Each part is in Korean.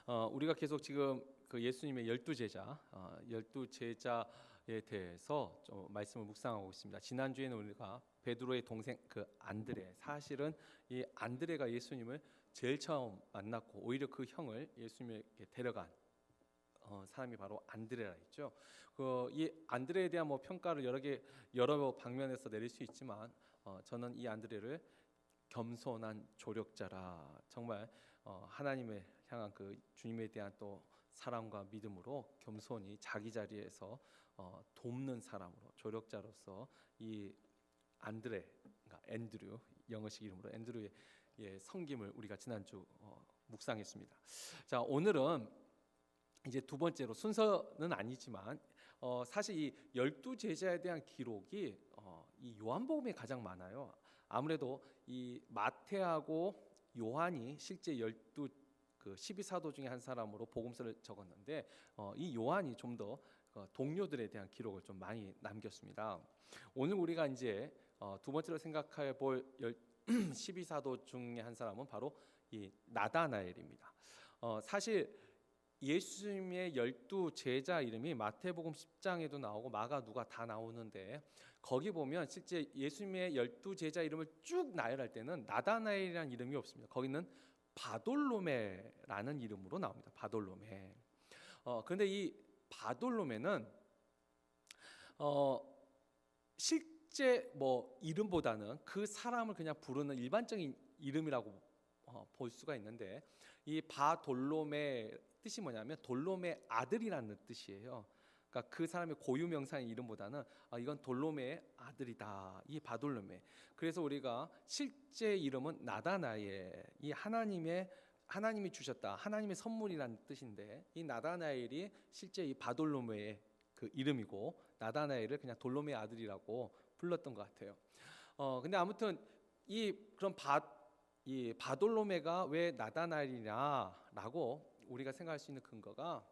우리가 계속 지금 그 예수님의 열두 제자, 열두 제자에 대해서 좀 말씀을 묵상하고 있습니다. 지난주에는 우리가 베드로의 동생 그 안드레, 사실은 이 안드레가 예수님을 제일 처음 만났고 오히려 그 형을 예수님에게 데려간 사람이 바로 안드레라 했죠. 이 안드레에 대한 평가를 여러 방면에서 내릴 수 있지만 저는 이 안드레를 겸손한 조력자라, 정말 하나님을 향한 그 주님에 대한 또 사랑과 믿음으로 겸손히 자기 자리에서 돕는 사람으로, 조력자로서 이 안드레, 그러니까 앤드류, 영어식 이름으로 앤드류의 섬김을 우리가 지난주 묵상했습니다. 자, 오늘은 이제 두 번째로, 순서는 아니지만 사실 이 열두 제자에 대한 기록이 이 요한복음에 가장 많아요. 아무래도 이 마태하고 요한이 실제 열두 그 12사도 중에 한 사람으로 복음서를 적었는데 이 요한이 좀 더 동료들에 대한 기록을 좀 많이 남겼습니다. 오늘 우리가 이제 두 번째로 생각해 볼 12사도 중에 한 사람은 바로 이 나다나엘입니다. 사실 예수님의 열두 제자 이름이 마태복음 10장에도 나오고 마가, 누가 다 나오는데 거기 보면 실제 예수님의 열두 제자 이름을 쭉 나열할 때는 나다나엘이라는 이름이 없습니다. 거기는 바돌로메라는 이름으로 나옵니다. 바돌로메. 그런데 이 바돌로메는 실제 이름보다는 그 사람을 그냥 부르는 일반적인 이름이라고 볼 수가 있는데, 이 바돌로메 뜻이 뭐냐면 돌로메 아들이라는 뜻이에요. 그러니까 그 사람의 고유명사의 이름보다는 이건 돌로메의 아들이다, 이 바돌로메. 그래서 우리가 실제 이름은 나다나엘, 이 하나님이 주셨다, 하나님의 선물이라는 뜻인데, 이 나다나엘이 실제 이 바돌로메의 그 이름이고 나다나엘을 그냥 돌로메의 아들이라고 불렀던 것 같아요. 근데 아무튼 이 바돌로메가 왜 나다나엘이냐라고 우리가 생각할 수 있는 근거가,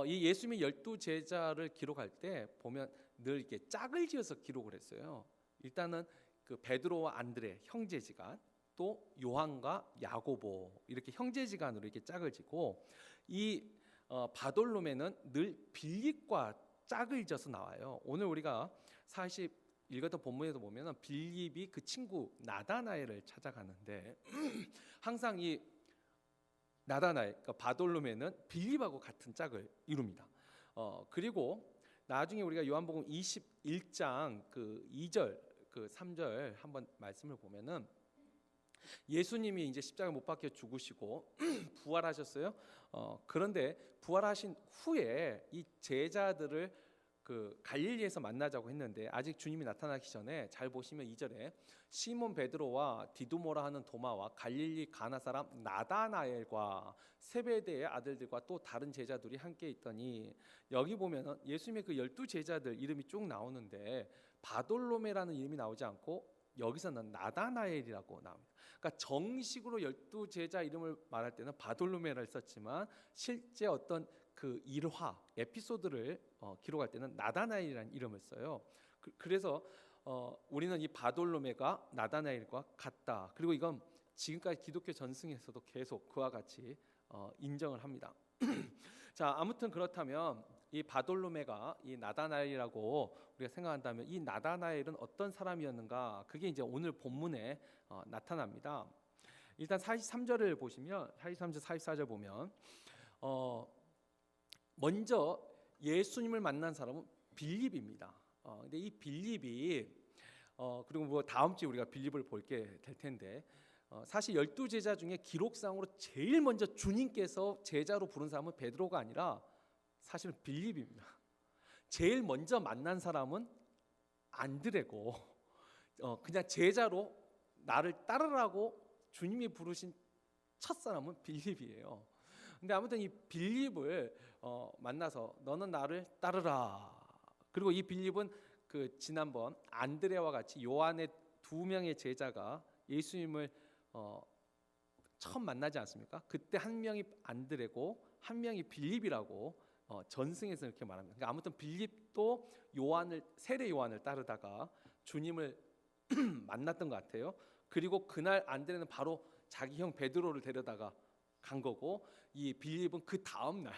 이 예수님의 열두 제자를 기록할 때 보면 늘 이렇게 짝을 지어서 기록을 했어요. 일단은 그 베드로와 안드레 형제지간, 또 요한과 야고보 이렇게 형제지간으로 이렇게 짝을 지고, 이 바돌로메는 늘 빌립과 짝을 지어서 나와요. 오늘 우리가 사실 읽었던 본문에도 보면 빌립이 그 친구 나다나엘을 찾아가는데 항상 이 나다나엘, 그러니까 바돌로메는 빌립하고 같은 짝을 이룹니다. 그리고 나중에 우리가 요한복음 21장 그 2절 그 3절 한번 말씀을 보면은 예수님이 이제 십자가에 못 박혀 죽으시고 부활하셨어요. 그런데 부활하신 후에 이 제자들을 그 갈릴리에서 만나자고 했는데, 아직 주님이 나타나기 전에 잘 보시면 2절에 시몬 베드로와 디두모라 하는 도마와 갈릴리 가나 사람 나다나엘과 세베대의 아들들과 또 다른 제자들이 함께 있더니, 여기 보면은 예수님의 그 열두 제자들 이름이 쭉 나오는데 바돌로메라는 이름이 나오지 않고 여기서는 나다나엘이라고 나옵니다. 그러니까 정식으로 열두 제자 이름을 말할 때는 바돌로메를 썼지만 실제 어떤 그 일화, 에피소드를 기록할 때는 나다나엘이라는 이름을 써요. 그래서 우리는 이 바돌로메가 나다나엘과 같다. 그리고 이건 지금까지 기독교 전승에서도 계속 그와 같이 인정을 합니다. 자, 아무튼 그렇다면 이 바돌로메가 이 나다나엘이라고 우리가 생각한다면 이 나다나엘은 어떤 사람이었는가? 그게 이제 오늘 본문에 나타납니다. 일단 43절을 보시면, 43절 44절 보면 먼저 예수님을 만난 사람은 빌립입니다. 근데 이 빌립이 그리고 다음 주에 우리가 빌립을 볼게 될 텐데, 사실 열두 제자 중에 기록상으로 제일 먼저 주님께서 제자로 부른 사람은 베드로가 아니라 사실은 빌립입니다. 제일 먼저 만난 사람은 안드레고, 그냥 제자로 나를 따르라고 주님이 부르신 첫 사람은 빌립이에요. 근데 아무튼 이 빌립을 만나서 너는 나를 따르라. 그리고 이 빌립은 그 지난번 안드레와 같이 요한의 두 명의 제자가 예수님을 처음 만나지 않습니까? 그때 한 명이 안드레고 한 명이 빌립이라고 전승에서 이렇게 말합니다. 그러니까 아무튼 빌립도 세례 요한을 따르다가 주님을 만났던 것 같아요. 그리고 그날 안드레는 바로 자기 형 베드로를 데려다가 간 거고, 이 빌립은 그 다음 날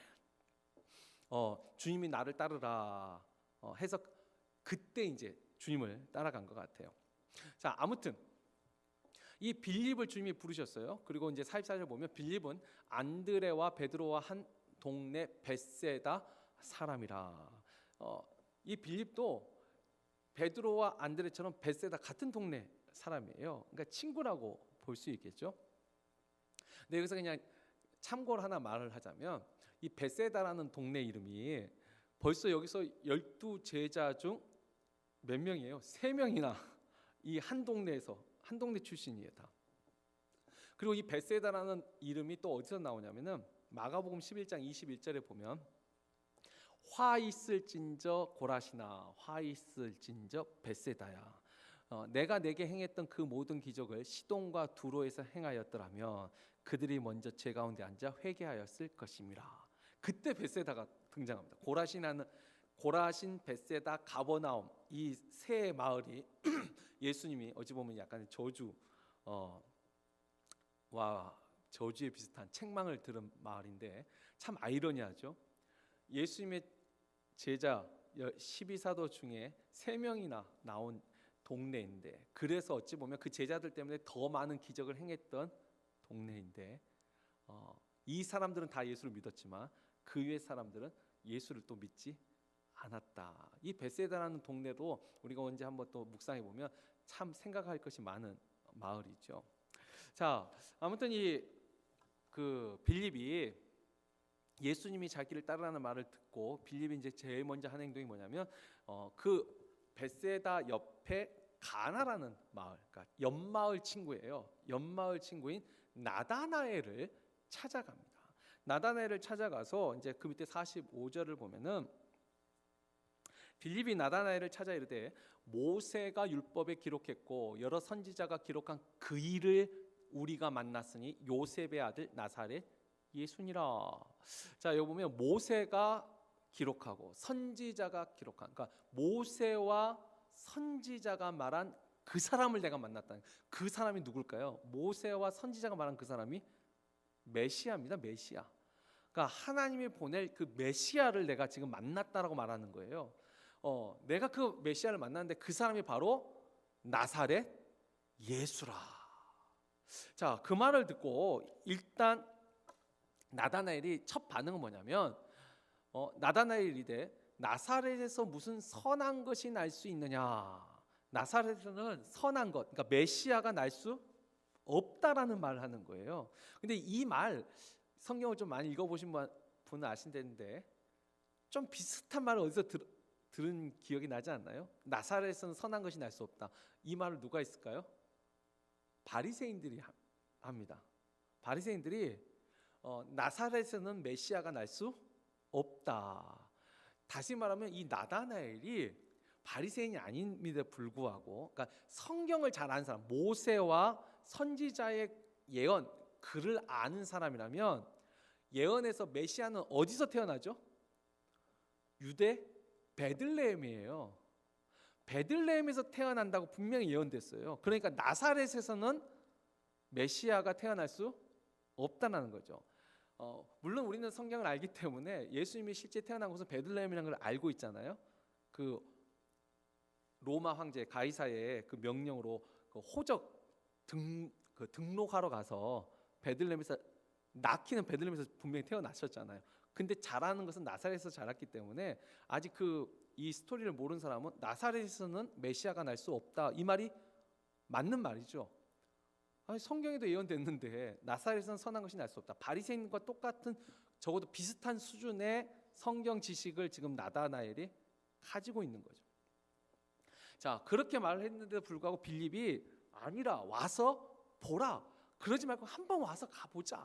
주님이 나를 따르라 해서 그때 이제 주님을 따라간 것 같아요. 자, 아무튼 이 빌립을 주님이 부르셨어요. 그리고 이제 44절 보면 빌립은 안드레와 베드로와 한 동네 벳세다 사람이라. 이 빌립도 베드로와 안드레처럼 벳세다 같은 동네 사람이에요. 그러니까 친구라고 볼 수 있겠죠. 근데 여기서 그냥 참고로 하나 말을 하자면, 이 벳세다라는 동네 이름이 벌써 여기서 12제자 중 몇 명이에요? 3명이나 이 한 동네에서, 한 동네 출신이에요 다. 그리고 이 벳세다라는 이름이 또 어디서 나오냐면은 마가복음 11장 21절에 보면 화 있을진저 고라시나 화 있을진저 벳세다야, 내가 내게 행했던 그 모든 기적을 시돈과 두로에서 행하였더라면 그들이 먼저 제 가운데 앉아 회개하였을 것임이라. 그때 벳세다가 등장합니다. 고라신, 벳세다, 가버나움, 이 세 마을이 예수님이 어찌 보면 약간 저주에 비슷한 책망을 들은 마을인데, 참 아이러니하죠. 예수님의 제자 12사도 중에 3명이나 나온 동네인데, 그래서 어찌 보면 그 제자들 때문에 더 많은 기적을 행했던 동네인데, 이 사람들은 다 예수를 믿었지만 그 외 사람들은 예수를 또 믿지 않았다. 이 벳세다라는 동네도 우리가 언제 한번 또 묵상해 보면 참 생각할 것이 많은 마을이죠. 자, 아무튼 그 빌립이 예수님이 자기를 따르라는 말을 듣고 빌립이 이제 제일 먼저 한 행동이 뭐냐면 그 벳세다 옆에 가나라는 마을, 그러니까 옆마을 친구예요. 옆마을 친구인 나다나엘을 찾아갑니다. 나다나엘을 찾아가서 이제 그 밑에 45절을 보면은 빌립이 나다나엘을 찾아 이르되 모세가 율법에 기록했고 여러 선지자가 기록한 그 일을 우리가 만났으니 요셉의 아들 나사렛 예수니라. 자, 여기 보면 모세가 기록하고 선지자가 기록한, 그러니까 모세와 선지자가 말한 그 사람을 내가 만났다. 그 사람이 누굴까요? 모세와 선지자가 말한 그 사람이 메시아입니다. 메시아. 그러니까 하나님이 보낼 그 메시아를 내가 지금 만났다라고 말하는 거예요. 내가 그 메시아를 만났는데 그 사람이 바로 나사렛 예수라. 자, 그 말을 듣고 일단 나다나엘이 첫 반응은 뭐냐면, 나다나엘이 이르되 나사렛에서 무슨 선한 것이 날 수 있느냐. 나사렛에서는 선한 것, 그러니까 메시아가 날 수 없다라는 말을 하는 거예요. 근데 이 말 성경을 좀 많이 읽어보신 분은 아신다는데 좀 비슷한 말을 어디서 들은 기억이 나지 않나요? 나사렛에서는 선한 것이 날 수 없다. 이 말을 누가 했을까요? 바리새인들이 합니다. 바리새인들이 나사렛에서는 메시아가 날 수 없다. 다시 말하면 이 나다나엘이 바리새인이 아님에도 불구하고, 그러니까 성경을 잘 아는 사람, 모세와 선지자의 예언, 글을 아는 사람이라면 예언에서 메시아는 어디서 태어나죠? 유대 베들레헴이에요. 베들레헴에서 태어난다고 분명히 예언됐어요. 그러니까 나사렛에서는 메시아가 태어날 수 없다는 거죠. 물론 우리는 성경을 알기 때문에 예수님이 실제 태어난 곳은 베들레헴이라는 걸 알고 있잖아요. 그 로마 황제 가이사의 그 명령으로 그 호적 등록하러 가서 베들레헴에서 낳기는 베들레헴에서 분명히 태어나셨잖아요. 근데 자라는 것은 나사렛에서 자랐기 때문에 아직 이 스토리를 모르는 사람은 나사렛에서는 메시아가 날 수 없다, 이 말이 맞는 말이죠. 아니, 성경에도 예언됐는데 나사렛에서는 선한 것이 날 수 없다. 바리새인과 똑같은, 적어도 비슷한 수준의 성경 지식을 지금 나다나엘이 가지고 있는 거죠. 자, 그렇게 말을 했는데도 불구하고 빌립이 아니라 와서 보라, 그러지 말고 한번 와서 가보자.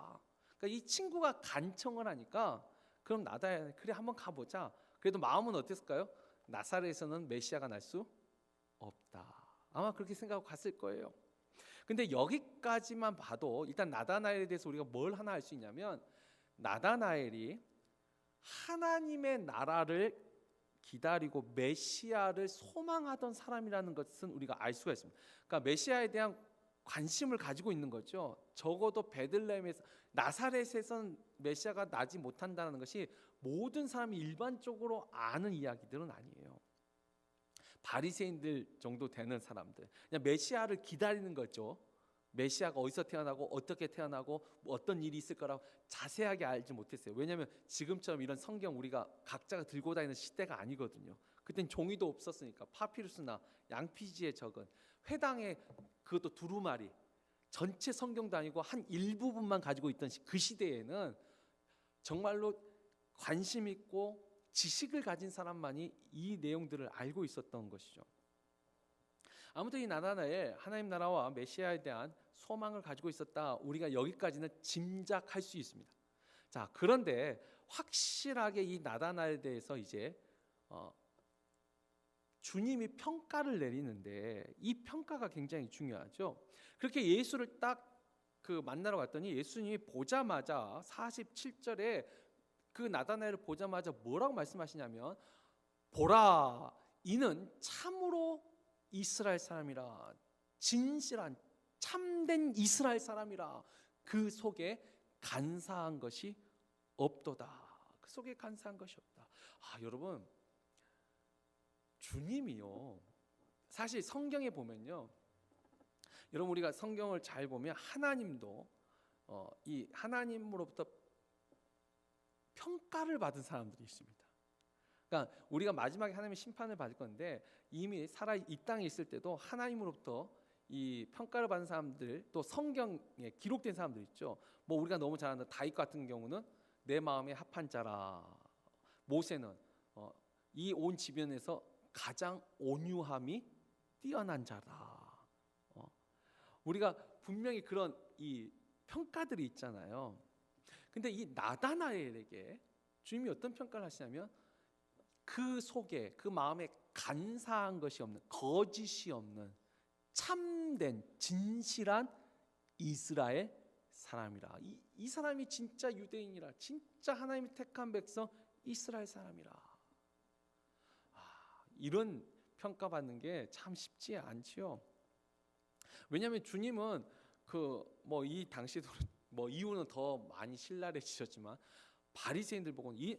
그러니까 이 친구가 간청을 하니까 그럼 나다나엘 그래 한번 가보자. 그래도 마음은 어땠을까요? 나사렛에서는 메시아가 날 수 없다. 아마 그렇게 생각하고 갔을 거예요. 근데 여기까지만 봐도 일단 나다나엘에 대해서 우리가 뭘 하나 알 수 있냐면, 나다나엘이 하나님의 나라를 기다리고 메시아를 소망하던 사람이라는 것은 우리가 알 수가 있습니다. 그러니까 메시아에 대한 관심을 가지고 있는 거죠. 적어도 베들레헴에서 나사렛에선 메시아가 나지 못한다는 것이 모든 사람이 일반적으로 아는 이야기들은 아니에요. 바리새인들 정도 되는 사람들, 그냥 메시아를 기다리는 거죠. 메시아가 어디서 태어나고 어떻게 태어나고 뭐 어떤 일이 있을 거라고 자세하게 알지 못했어요. 왜냐하면 지금처럼 이런 성경 우리가 각자가 들고 다니는 시대가 아니거든요. 그땐 종이도 없었으니까 파피루스나 양피지에 적은 회당에, 그것도 두루마리, 전체 성경도 아니고 한 일부분만 가지고 있던 그 시대에는 정말로 관심 있고 지식을 가진 사람만이 이 내용들을 알고 있었던 것이죠. 아무튼 이 나다나엘, 하나님 나라와 메시아에 대한 소망을 가지고 있었다, 우리가 여기까지는 짐작할 수 있습니다. 자, 그런데 확실하게 이 나다나엘에 대해서 이제 주님이 평가를 내리는데, 이 평가가 굉장히 중요하죠. 그렇게 예수를 딱 만나러 갔더니 예수님이 보자마자 47절에 그 나다나엘을 보자마자 뭐라고 말씀하시냐면, 보라, 이는 참으로 이스라엘 사람이라, 진실한 참된 이스라엘 사람이라, 그 속에 간사한 것이 없도다. 그 속에 간사한 것이 없다. 여러분, 주님이요, 사실 성경에 보면요, 여러분 우리가 성경을 잘 보면 하나님도 이 하나님으로부터 평가를 받은 사람들이 있습니다. 그러니까 우리가 마지막에 하나님의 심판을 받을 건데, 이미 살아 이 땅에 있을 때도 하나님으로부터 이 평가를 받은 사람들, 또 성경에 기록된 사람들 있죠. 뭐 우리가 너무 잘 아는 다윗 같은 경우는 내 마음에 합한 자라. 모세는 이 온 지변에서 가장 온유함이 뛰어난 자라. 우리가 분명히 그런 이 평가들이 있잖아요. 근데 이 나다나엘에게 주님이 어떤 평가를 하시냐면, 그 속에, 그 마음에 간사한 것이 없는, 거짓이 없는 참된 진실한 이스라엘 사람이라. 이 사람이 진짜 유대인이라, 진짜 하나님이 택한 백성 이스라엘 사람이라. 이런 평가받는 게 참 쉽지 않지요. 왜냐하면 주님은 이 당시도 이후는 더 많이 신랄해지셨지만, 바리새인들 보고는 이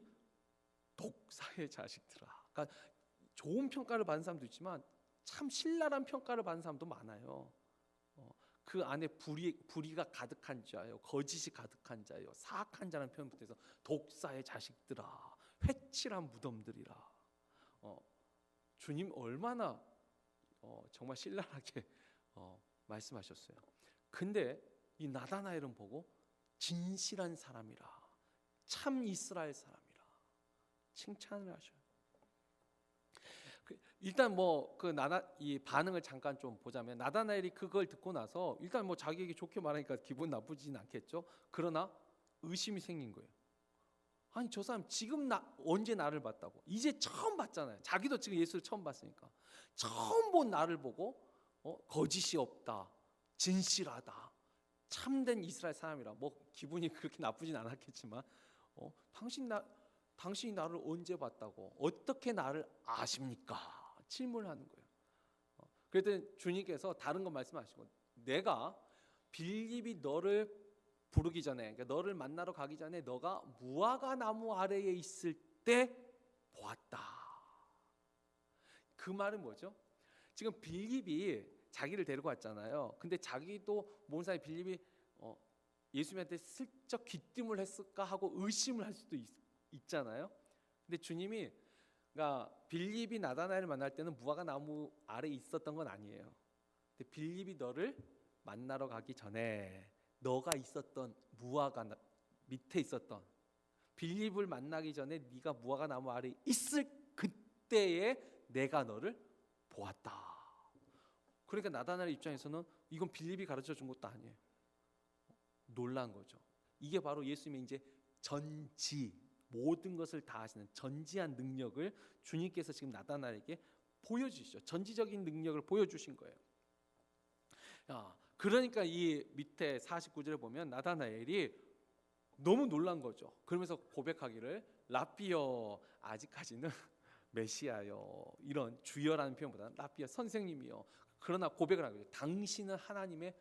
독사의 자식들아, 그러니까 좋은 평가를 받는 사람도 있지만 참 신랄한 평가를 받는 사람도 많아요. 그 안에 불의가 가득한 자요, 거짓이 가득한 자요, 사악한 자라는 표현부터 해서 독사의 자식들아, 회칠한 무덤들이라. 주님 얼마나 정말 신랄하게 말씀하셨어요. 근데 이 나다나엘은 보고 진실한 사람이라, 참 이스라엘 사람이라 칭찬을 하셔요. 일단 이 반응을 잠깐 좀 보자면, 나다나엘이 그걸 듣고 나서 일단 자기에게 좋게 말하니까 기분 나쁘진 않겠죠. 그러나 의심이 생긴 거예요. 아니, 저 사람 지금 언제 나를 봤다고? 이제 처음 봤잖아요. 자기도 지금 예수를 처음 봤으니까. 처음 본 나를 보고 거짓이 없다, 진실하다, 참된 이스라엘 사람이라. 기분이 그렇게 나쁘진 않았겠지만, 당신이 나를 언제 봤다고? 어떻게 나를 아십니까? 질문하는 거예요. 그랬더니 주님께서 다른 거 말씀하시고, 내가 빌립이 너를 부르기 전에, 그러니까 너를 만나러 가기 전에 너가 무화과 나무 아래에 있을 때 보았다. 그 말은 뭐죠? 지금 빌립이 자기를 데리고 왔잖아요. 근데 자기도 모르는 사이 빌립이 예수님한테 슬쩍 귀띔을 했을까 하고 의심을 할 수도 있잖아요. 근데 주님이, 그러니까 빌립이 나다나엘을 만날 때는 무화과 나무 아래에 있었던 건 아니에요. 근데 빌립이 너를 만나러 가기 전에 너가 있었던 무화과 밑에 있었던, 빌립을 만나기 전에 네가 무화과 나무 아래에 있을 그때에 내가 너를 보았다. 그러니까 나다나엘 입장에서는 이건 빌립이 가르쳐 준 것도 아니에요. 놀란 거죠. 이게 바로 예수님의 이제 전지, 모든 것을 다 하시는 전지한 능력을 주님께서 지금 나다나엘에게 보여주시죠. 전지적인 능력을 보여주신 거예요. 그러니까 이 밑에 49절에 보면 나다나엘이 너무 놀란 거죠. 그러면서 고백하기를, 라삐여, 아직까지는 메시아요, 이런 주여라는 표현보다는 라삐여, 선생님이요. 그러나 고백을 하는 거죠. 당신은 하나님의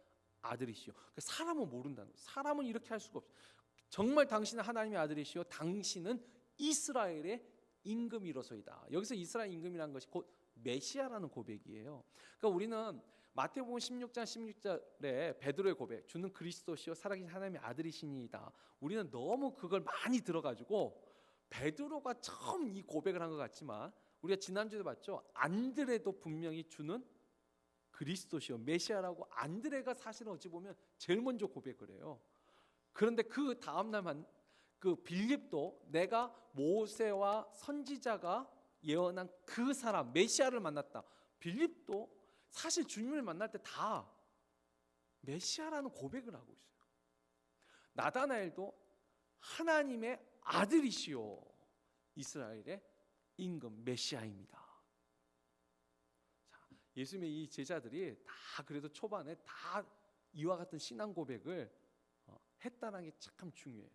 아들이시오. 사람은 모른다는 거예요. 사람은 이렇게 할 수가 없어요. 정말 당신은 하나님의 아들이시오. 당신은 이스라엘의 임금이로소이다. 여기서 이스라엘 임금이라는 것이 곧 메시아라는 고백이에요. 그러니까 우리는 마태복음 16장 16절에 베드로의 고백, 주는 그리스도시요 살아계신 하나님의 아들이시니이다. 우리는 너무 그걸 많이 들어가지고 베드로가 처음 이 고백을 한 것 같지만 우리가 지난주에도 봤죠. 안드레도 분명히 주는 그리스도시요 메시아라고 안드레가 사실은 어찌 보면 제일 먼저 고백을 해요. 그런데 그 다음 날만 그 빌립도 내가 모세와 선지자가 예언한 그 사람 메시아를 만났다. 빌립도 사실 주님을 만날 때 다 메시아라는 고백을 하고 있어요. 나다나엘도 하나님의 아들이시오 이스라엘의 임금 메시아입니다. 자, 예수님의 이 제자들이 다 그래도 초반에 다 이와 같은 신앙 고백을 했다는 게 참 중요해요.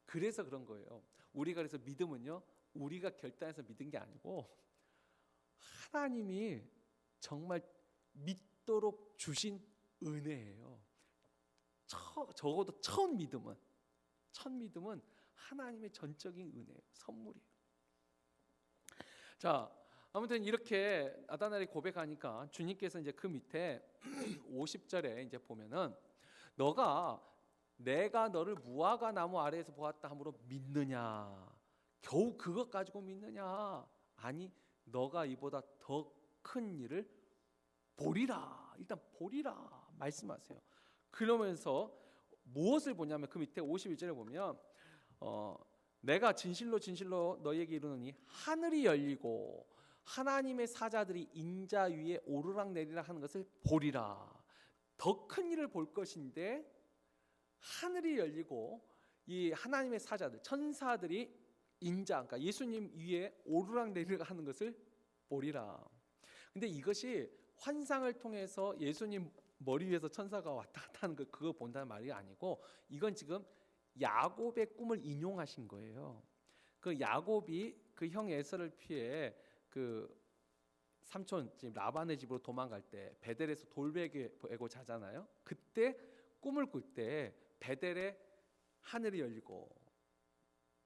그래서 그런 거예요. 우리가 그래서 믿음은요, 우리가 결단해서 믿은 게 아니고 하나님이 정말 믿도록 주신 은혜예요. 적어도 첫 믿음은 하나님의 전적인 은혜예요. 선물이에요. 자, 아무튼 이렇게 나다나엘이 고백하니까 주님께서 이제 그 밑에 50절에 이제 보면은 내가 너를 무화과 나무 아래에서 보았다 함으로 믿느냐? 겨우 그것 가지고 믿느냐? 아니, 너가 이보다 더 큰 일을 보리라. 일단 보리라 말씀하세요. 그러면서 무엇을 보냐면 그 밑에 51절에 보면 내가 진실로 진실로 너희에게 이르노니 하늘이 열리고 하나님의 사자들이 인자 위에 오르락내리락 하는 것을 보리라. 더 큰 일을 볼 것인데 하늘이 열리고 이 하나님의 사자들 천사들이 인자 그러니까 예수님 위에 오르락내리락 하는 것을 보리라. 근데 이것이 환상을 통해서 예수님 머리 위에서 천사가 왔다 갔다 하는 그거 본다는 말이 아니고 이건 지금 야곱의 꿈을 인용하신 거예요. 그 야곱이 그 형 에서를 피해 그 삼촌 집 라반의 집으로 도망갈 때 베델에서 돌베개고 자잖아요. 그때 꿈을 꿀 때 베델에 하늘이 열리고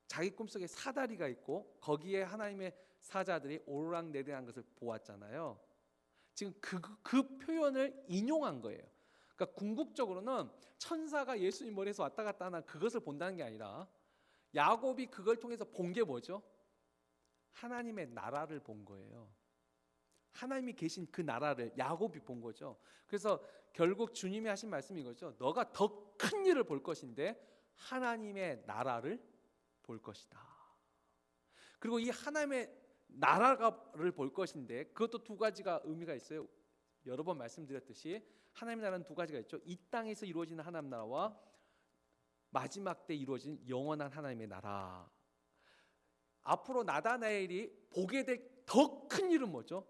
자기 꿈속에 사다리가 있고 거기에 하나님의 사자들이 오르락내리락한 것을 보았잖아요. 지금 그 표현을 인용한 거예요. 그러니까 궁극적으로는 천사가 예수님 머리에서 왔다 갔다 하는 그것을 본다는 게 아니라 야곱이 그걸 통해서 본 게 뭐죠? 하나님의 나라를 본 거예요. 하나님이 계신 그 나라를 야곱이 본 거죠. 그래서 결국 주님이 하신 말씀이 이거죠. 너가 더 큰 일을 볼 것인데 하나님의 나라를 볼 것이다. 그리고 이 하나님의 나라를 볼 것인데 그것도 두 가지가 의미가 있어요. 여러 번 말씀드렸듯이 하나님의 나라는 두 가지가 있죠. 이 땅에서 이루어지는 하나님 나라와 마지막 때 이루어진 영원한 하나님의 나라. 앞으로 나다나엘이 보게 될 더 큰 일은 뭐죠?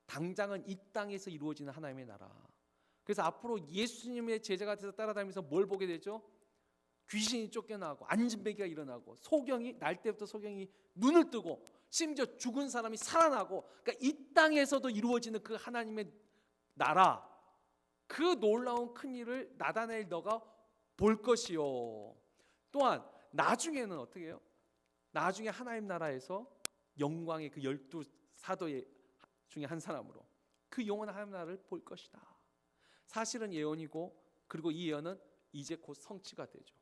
당장은 이 땅에서 이루어지는 하나님의 나라. 그래서 앞으로 예수님의 제자가 돼서 따라다니면서 뭘 보게 되죠? 귀신이 쫓겨나고 안진뱅이가 일어나고 날 때부터 소경이 눈을 뜨고 심지어 죽은 사람이 살아나고 그러니까 이 땅에서도 이루어지는 그 하나님의 나라 그 놀라운 큰 일을 나다나엘 너가 볼 것이요. 또한 나중에는 어떻게 해요? 나중에 하나님 나라에서 영광의 그 12사도 중에 한 사람으로 그 영원한 하나님 나라를 볼 것이다. 사실은 예언이고 그리고 이 예언은 이제 곧 성취가 되죠.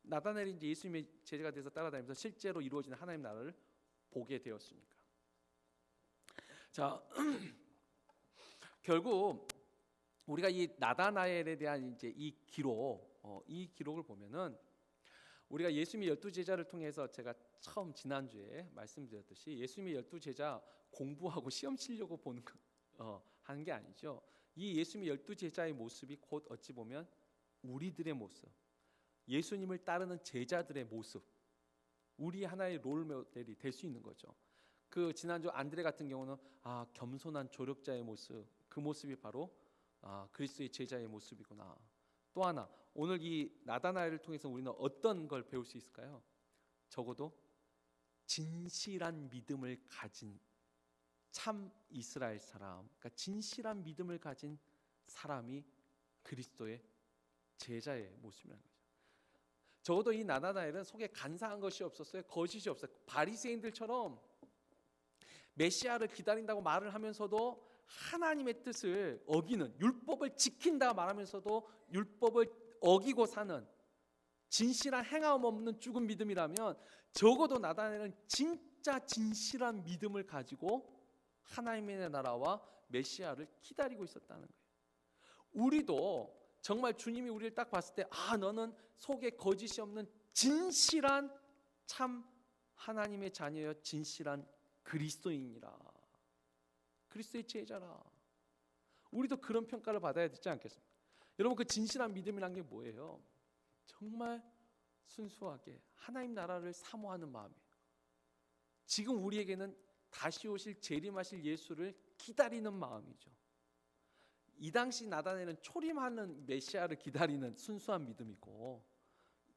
나다나엘이 이제 예수님의 제자가 돼서 따라다니면서 실제로 이루어지는 하나님 나라를 보게 되었으니까. 자, 결국 우리가 이 나다나엘에 대한 이제 이 기록을 보면은 우리가 예수님의 12제자를 통해서 제가 처음 지난주에 말씀드렸듯이 예수님의 12제자 공부하고 시험 치려고 하는 게 아니죠. 이 예수님의 12제자의 모습이 곧 어찌 보면 우리들의 모습, 예수님을 따르는 제자들의 모습, 우리 하나의 롤 모델이 될 수 있는 거죠. 그 지난주 안드레 같은 경우는 겸손한 조력자의 모습, 그 모습이 바로 그리스도의 제자의 모습이구나. 또 하나, 오늘 이 나다나엘을 통해서 우리는 어떤 걸 배울 수 있을까요? 적어도 진실한 믿음을 가진 참 이스라엘 사람, 그러니까 진실한 믿음을 가진 사람이 그리스도의 제자의 모습이라는 거죠. 적어도 이 나다나엘은 속에 간사한 것이 없었어요. 거짓이 없어요. 바리새인들처럼 메시아를 기다린다고 말을 하면서도 하나님의 뜻을 어기는, 율법을 지킨다 말하면서도 율법을 어기고 사는 진실한 행함 없는 죽은 믿음이라면, 적어도 나다나엘은 진짜 진실한 믿음을 가지고 하나님의 나라와 메시아를 기다리고 있었다는 거예요. 우리도 정말 주님이 우리를 딱 봤을 때, 너는 속에 거짓이 없는 진실한 참 하나님의 자녀여 진실한 그리스도인이라, 그리스도의 제자라. 우리도 그런 평가를 받아야 되지 않겠습니까? 여러분, 그 진실한 믿음이란 게 뭐예요? 정말 순수하게 하나님 나라를 사모하는 마음이에요. 지금 우리에게는 다시 오실 재림하실 예수를 기다리는 마음이죠. 이 당시 나다나엘은 초림하는 메시아를 기다리는 순수한 믿음이고,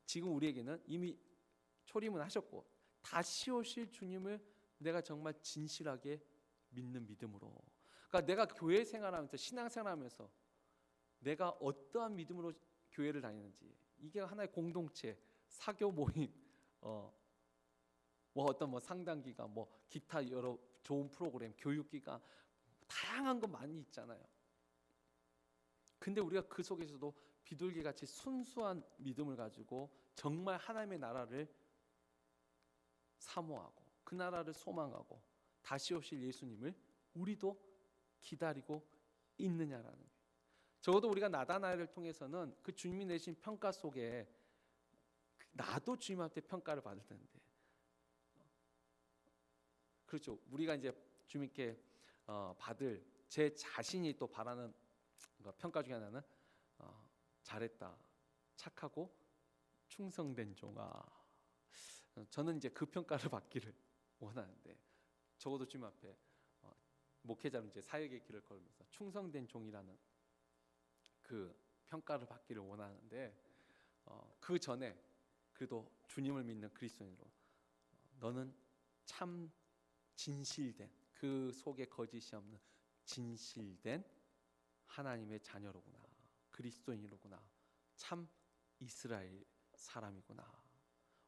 지금 우리에게는 이미 초림은 하셨고 다시 오실 주님을 내가 정말 진실하게 믿는 믿음으로, 그러니까 내가 교회 생활하면서 신앙생활하면서 내가 어떠한 믿음으로 교회를 다니는지, 이게 하나의 공동체, 사교 모임, 어떤 상당기가, 기타 여러 좋은 프로그램, 교육기가 다양한 거 많이 있잖아요. 근데 우리가 그 속에서도 비둘기같이 순수한 믿음을 가지고 정말 하나님의 나라를 사모하고 그 나라를 소망하고 다시 오실 예수님을 우리도 기다리고 있느냐라는 거예요. 적어도 우리가 나다나엘을 통해서는 그 주님이 내신 평가 속에 나도 주님한테 평가를 받을 텐데, 그렇죠. 우리가 이제 주님께 받을 제 자신이 또 바라는 평가 중에 하나는 잘했다, 착하고 충성된 종아. 저는 이제 그 평가를 받기를 원하는데, 적어도 주님 앞에 목회자로 이제 사역의 길을 걸으면서 충성된 종이라는 그 평가를 받기를 원하는데, 그 전에 그래도 주님을 믿는 그리스도인으로 너는 참 진실된, 그 속에 거짓이 없는 진실된 하나님의 자녀로구나, 그리스도인이로구나, 참 이스라엘 사람이구나.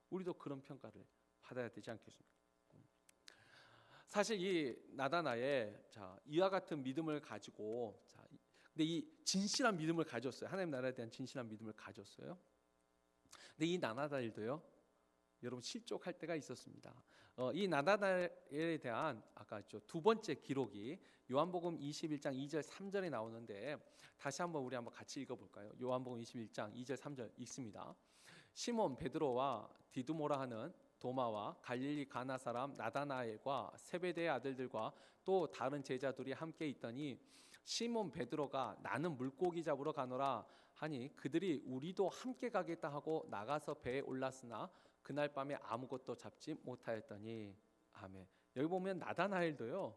우리도 그런 평가를 받아야 되지 않겠습니까? 사실 이 나다나엘, 이와 같은 믿음을 가지고, 근데 이 진실한 믿음을 가졌어요. 하나님 나라에 대한 진실한 믿음을 가졌어요. 근데 이 나다나엘도요, 여러분 실족할 때가 있었습니다. 이 나다나엘에 대한 아까 두 번째 기록이 요한복음 21장 2절 3절에 나오는데, 다시 한번 우리 한번 같이 읽어볼까요? 요한복음 21장 2절 3절 읽습니다. 시몬 베드로와 디두모라 하는 도마와 갈릴리 가나 사람 나다나엘과 세베대의 아들들과 또 다른 제자들이 함께 있더니, 시몬 베드로가 나는 물고기 잡으러 가노라 하니 그들이 우리도 함께 가겠다 하고 나가서 배에 올랐으나 그날 밤에 아무것도 잡지 못하였더니. 아멘. 여기 보면 나다나엘도요,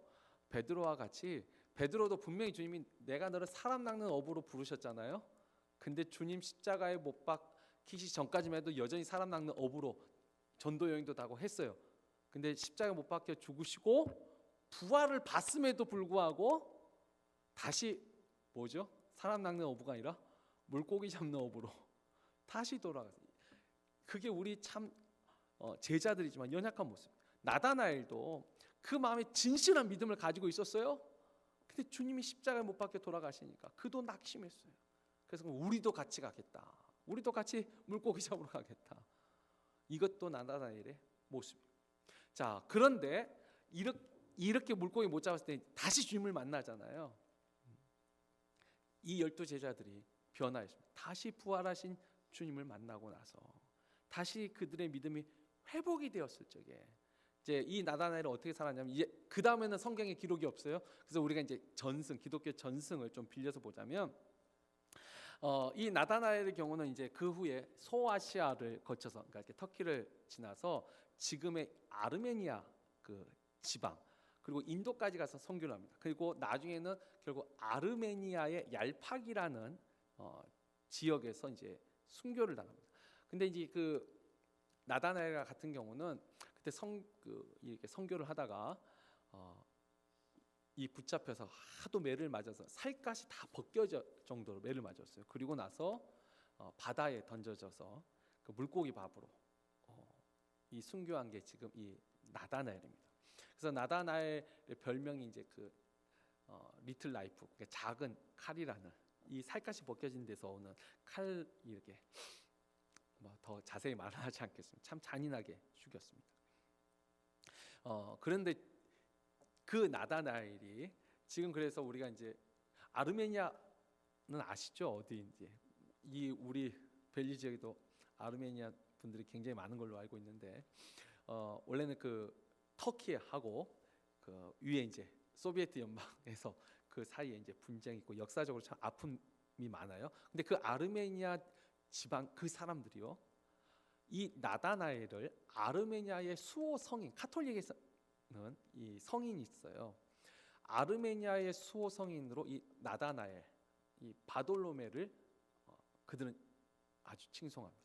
베드로와 같이, 베드로도 분명히 주님이 내가 너를 사람 낚는 어부로 부르셨잖아요. 근데 주님 십자가에 못 박히시 전까지만 해도 여전히 사람 낚는 어부로 전도 여행도 다고 했어요. 근데 십자가에 못 박혀 죽으시고 부활을 봤음에도 불구하고 다시 사람 낚는 어부가 아니라 물고기 잡는 어부로 다시 돌아갔어요. 그게 우리 참 제자들이지만 연약한 모습. 나다나엘도 그 마음에 진실한 믿음을 가지고 있었어요. 근데 주님이 십자가에 못 박혀 돌아가시니까 그도 낙심했어요. 그래서 우리도 같이 가겠다, 우리도 같이 물고기 잡으러 가겠다. 이것도 나다나엘의 모습이에요. 그런데 이렇게 물고기 못 잡았을 때 다시 주님을 만나잖아요. 이 12 제자들이 변화했습니다. 다시 부활하신 주님을 만나고 나서 다시 그들의 믿음이 회복이 되었을 적에, 이제 이 나다나엘은 어떻게 살았냐면, 이제 그 다음에는 성경에 기록이 없어요. 그래서 우리가 이제 기독교 전승을 좀 빌려서 보자면, 이 나다나엘의 경우는 이제 그 후에 소아시아를 거쳐서, 그러니까 이렇게 터키를 지나서 지금의 아르메니아 그 지방, 그리고 인도까지 가서 선교를 합니다. 그리고 나중에는 결국 아르메니아의 얄팍이라는 지역에서 이제 순교를 당합니다. 근데 이제 그 나다나엘 같은 경우는 그때 이렇게 선교를 하다가 이 붙잡혀서 하도 매를 맞아서 살갗이 다 벗겨질 정도로 매를 맞았어요. 그리고 나서 바다에 던져져서 그 물고기 밥으로 이 순교한 게 지금 이 나다나엘입니다. 그래서 나다나엘의 별명이 이제 그 리틀 라이프, 그러니까 작은 칼이라는, 이 살갗이 벗겨진 데서 오는 칼, 이렇게 뭐 더 자세히 말하지 않겠습니다. 참 잔인하게 죽였습니다. 그런데 그 나다나엘이 지금, 그래서 우리가 이제 아르메니아는 아시죠? 어디인지. 이 우리 벨리 지역에도 아르메니아 분들이 굉장히 많은 걸로 알고 있는데, 원래는 그 터키하고 그 위에 이제 소비에트 연방에서 그 사이에 이제 분쟁이 있고 역사적으로 참 아픔이 많아요. 근데 그 아르메니아 지방 그 사람들이요, 이 나다나엘을 아르메니아의 수호 성인, 카톨릭에서는 이 성인이 있어요. 아르메니아의 수호 성인으로 이 나다나엘, 이 바돌로메를 그들은 아주 칭송합니다.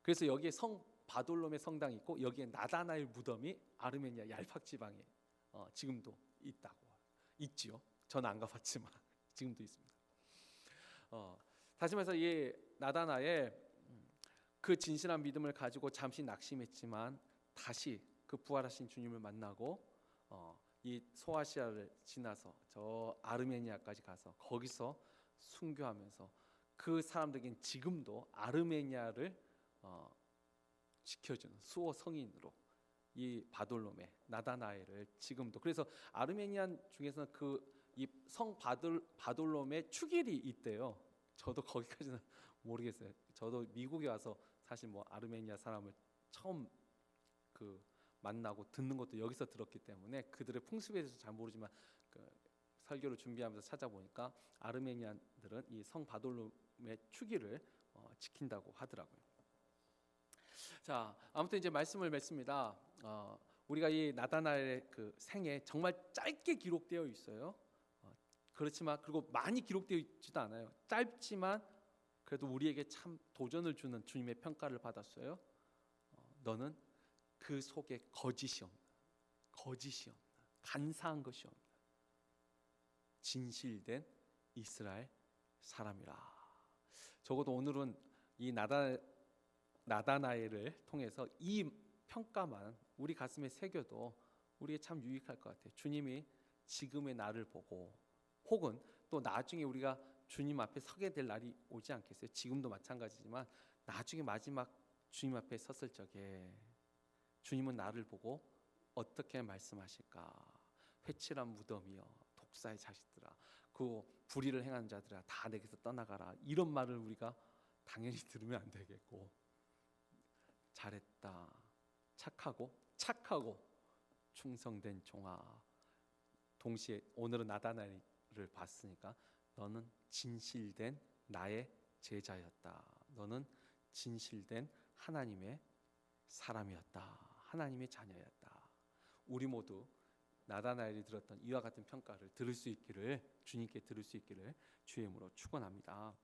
그래서 여기에 성 바돌로메 성당이 있고, 여기에 나다나엘 무덤이 아르메니아 얄팍 지방에 지금도 있지요. 저는 안 가봤지만 지금도 있습니다. 다시 말해서 이 나다나엘, 그 진실한 믿음을 가지고 잠시 낙심했지만 다시 그 부활하신 주님을 만나고 이 소아시아를 지나서 저 아르메니아까지 가서 거기서 순교하면서 그 사람들에겐 지금도 아르메니아를 지켜주는 수호 성인으로 이 바돌로메 나다나엘을 지금도, 그래서 아르메니안 중에서는 그 이 성 바돌로메 축일이 있대요. 저도 거기까지는 모르겠어요. 저도 미국에 와서 사실 뭐 아르메니아 사람을 처음 그 만나고 듣는 것도 여기서 들었기 때문에 그들의 풍습에 대해서 잘 모르지만, 그 설교를 준비하면서 찾아보니까 아르메니안들은 이 성 바돌로메 축일을 지킨다고 하더라고요. 자, 아무튼 이제 말씀을 맺습니다. 우리가 이 나다나엘의 그 생애 정말 짧게 기록되어 있어요. 그렇지만, 그리고 많이 기록되어 있지도 않아요. 짧지만 그래도 우리에게 참 도전을 주는 주님의 평가를 받았어요. 너는 그 속에 거짓이 없나, 간사한 것이 없나, 진실된 이스라엘 사람이라. 적어도 오늘은 이 나다나엘을 통해서 이 평가만 우리 가슴에 새겨도 우리에게 참 유익할 것 같아요. 주님이 지금의 나를 보고, 혹은 또 나중에 우리가 주님 앞에 서게 될 날이 오지 않겠어요? 지금도 마찬가지지만 나중에 마지막 주님 앞에 섰을 적에 주님은 나를 보고 어떻게 말씀하실까? 회칠한 무덤이여, 독사의 자식들아, 그 불의를 행하는 자들아, 다 내게서 떠나가라. 이런 말을 우리가 당연히 들으면 안 되겠고, 잘했다, 착하고 충성된 종아. 동시에 오늘은 나다나엘을 봤으니까 너는 진실된 나의 제자였다. 너는 진실된 하나님의 사람이었다. 하나님의 자녀였다. 우리 모두 나다나엘이 들었던 이와 같은 평가를 들을 수 있기를, 주님께 들을 수 있기를 주의 이름으로 축원합니다.